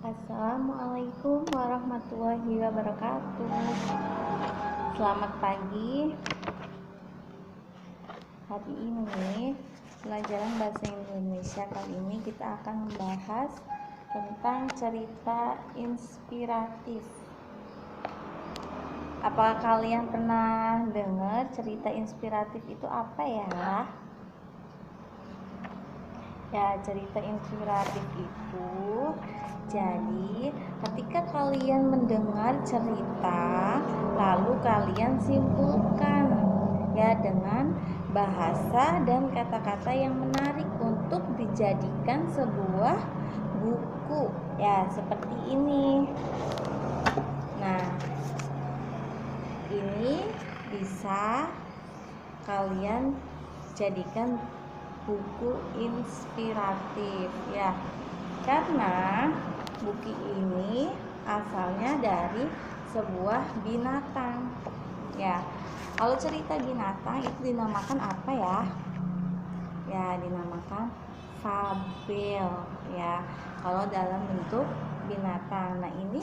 Assalamualaikum warahmatullahi wabarakatuh. Selamat pagi. Hari ini pelajaran bahasa Indonesia kali ini kita akan membahas tentang cerita inspiratif. Apakah kalian pernah dengar cerita inspiratif itu apa ya? Ya, cerita inspiratif itu jadi ketika kalian mendengar cerita lalu kalian simpulkan ya dengan bahasa dan kata-kata yang menarik untuk dijadikan sebuah buku ya, seperti ini. Nah, ini bisa kalian jadikan buku inspiratif ya, karena buku ini asalnya dari sebuah binatang ya. Kalau cerita binatang itu dinamakan apa ya? Ya, dinamakan fabel ya, kalau dalam bentuk binatang. Nah, ini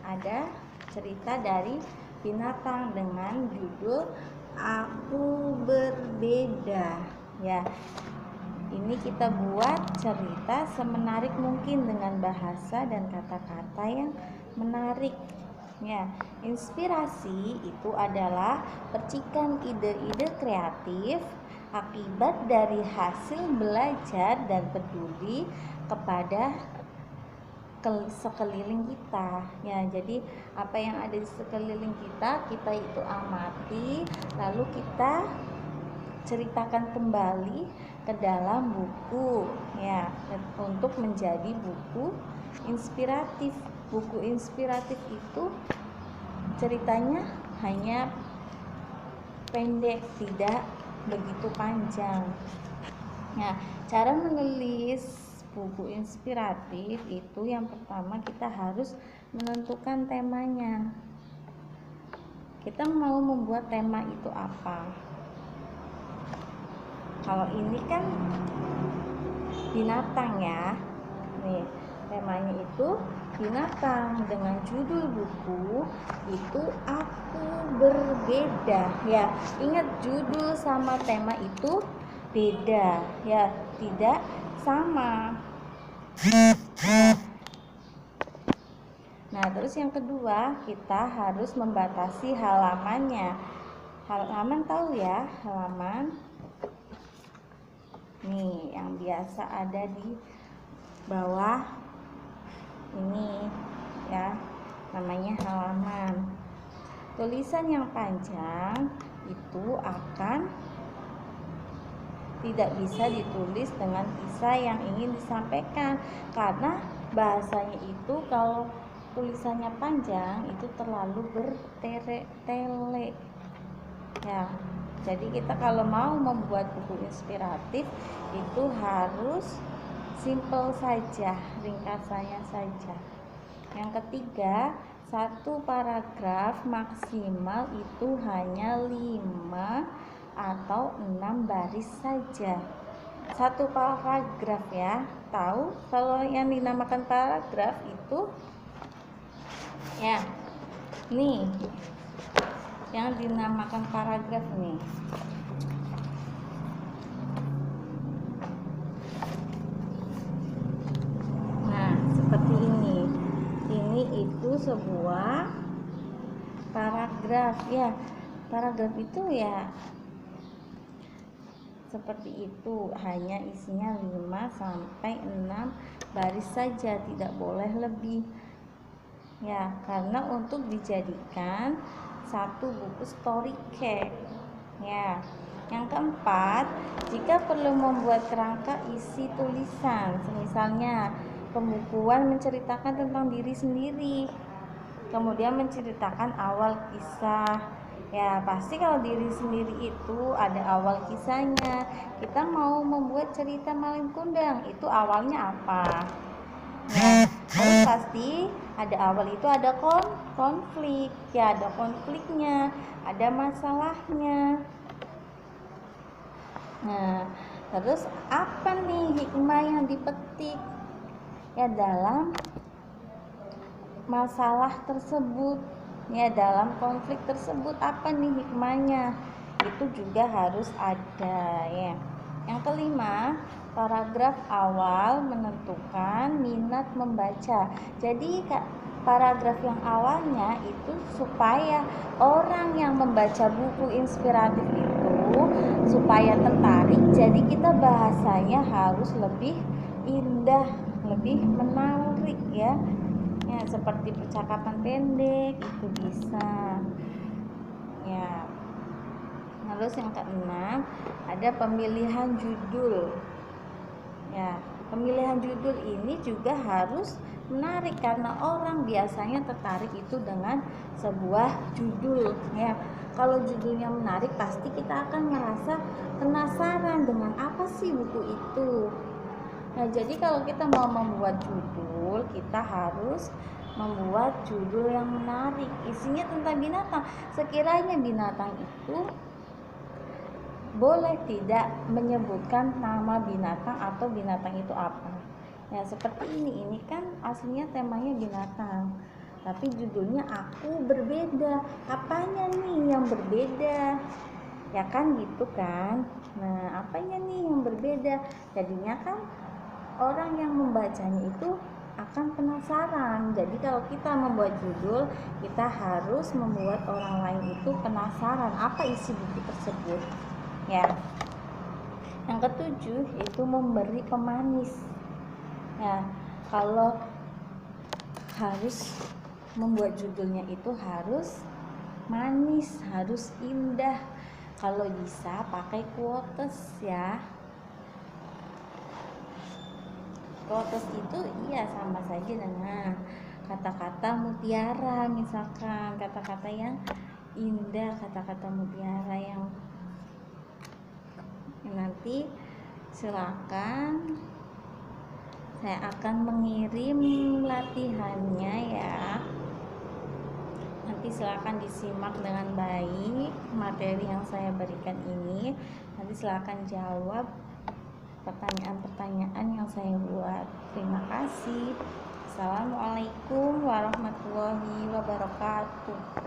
ada cerita dari binatang dengan judul Aku Berbeda ya. Ini kita buat cerita semenarik mungkin dengan bahasa dan kata-kata yang menarik ya. Inspirasi itu adalah percikan ide-ide kreatif akibat dari hasil belajar dan peduli kepada sekeliling kita ya. Jadi apa yang ada di sekeliling kita itu amati, lalu kita ceritakan kembali ke dalam buku ya, untuk menjadi buku inspiratif. Buku inspiratif itu ceritanya hanya pendek, tidak begitu panjang. Nah, cara menulis buku inspiratif itu yang pertama kita harus menentukan temanya. Kita mau membuat tema itu apa? Kalau ini kan binatang ya. Nih, temanya itu binatang dengan judul buku itu Aku Berbeda ya. Ingat, judul sama tema itu beda ya, tidak sama. Nah, terus yang kedua, kita harus membatasi halamannya. Halaman tahu ya, halaman. Nih, yang biasa ada di bawah ini ya, namanya halaman. Tulisan yang panjang itu akan tidak bisa ditulis dengan kisah yang ingin disampaikan, karena bahasanya itu kalau tulisannya panjang itu terlalu bertele-tele ya. Jadi kita kalau mau membuat buku inspiratif itu harus simple saja, ringkasannya saja. Yang ketiga, satu paragraf maksimal itu hanya 5 atau 6 baris saja. Satu paragraf ya. Tahu kalau yang dinamakan paragraf itu ya, nih yang dinamakan paragraf nih. Nah, seperti ini. Ini itu sebuah paragraf ya. Paragraf itu ya seperti itu, hanya isinya 5 sampai 6 baris saja, tidak boleh lebih ya, karena untuk dijadikan satu buku story cake ya. Yang keempat, jika perlu membuat kerangka isi tulisan, misalnya pembukuan menceritakan tentang diri sendiri, kemudian menceritakan awal kisah ya. Pasti kalau diri sendiri itu ada awal kisahnya. Kita mau membuat cerita Malin Kundang, itu awalnya apa? Nah, terus pasti ada awal itu ada konflik ya, ada konfliknya, ada masalahnya. Nah, Terus apa nih hikmah yang dipetik ya dalam masalah tersebut, ya dalam konflik tersebut, apa nih hikmahnya? Itu juga harus ada ya. Yang kelima, paragraf awal menentukan minat membaca. Jadi paragraf yang awalnya itu supaya orang yang membaca buku inspiratif itu supaya tertarik, jadi kita bahasanya harus lebih indah, lebih menarik ya. Ya, seperti percakapan pendek itu bisa. Ya. Terus yang keenam, ada pemilihan judul. Ya, pemilihan judul ini juga harus menarik karena orang biasanya tertarik itu dengan sebuah judul ya. Kalau judulnya menarik pasti kita akan merasa penasaran dengan apa sih buku itu. Nah, jadi kalau kita mau membuat judul, kita harus membuat judul yang menarik, isinya tentang binatang. Sekiranya binatang itu boleh tidak menyebutkan nama binatang atau binatang itu apa. Ya, seperti ini kan aslinya temanya binatang, tapi judulnya Aku Berbeda. Apanya nih yang berbeda? Ya kan gitu kan. Nah, apanya nih yang berbeda? Jadinya kan orang yang membacanya itu akan penasaran. Jadi kalau kita membuat judul, kita harus membuat orang lain itu penasaran apa isi buku tersebut. Ya. Yang ketujuh itu memberi pemanis. Ya, kalau harus membuat judulnya itu harus manis, harus indah. Kalau bisa pakai quotes ya. Quotes itu iya sama saja dengan kata-kata mutiara, misalkan kata-kata yang indah, kata-kata mutiara yang nanti silakan saya akan mengirim latihannya ya. Nanti silakan disimak dengan baik materi yang saya berikan ini. Nanti silakan jawab pertanyaan-pertanyaan yang saya buat. Terima kasih. Assalamualaikum warahmatullahi wabarakatuh.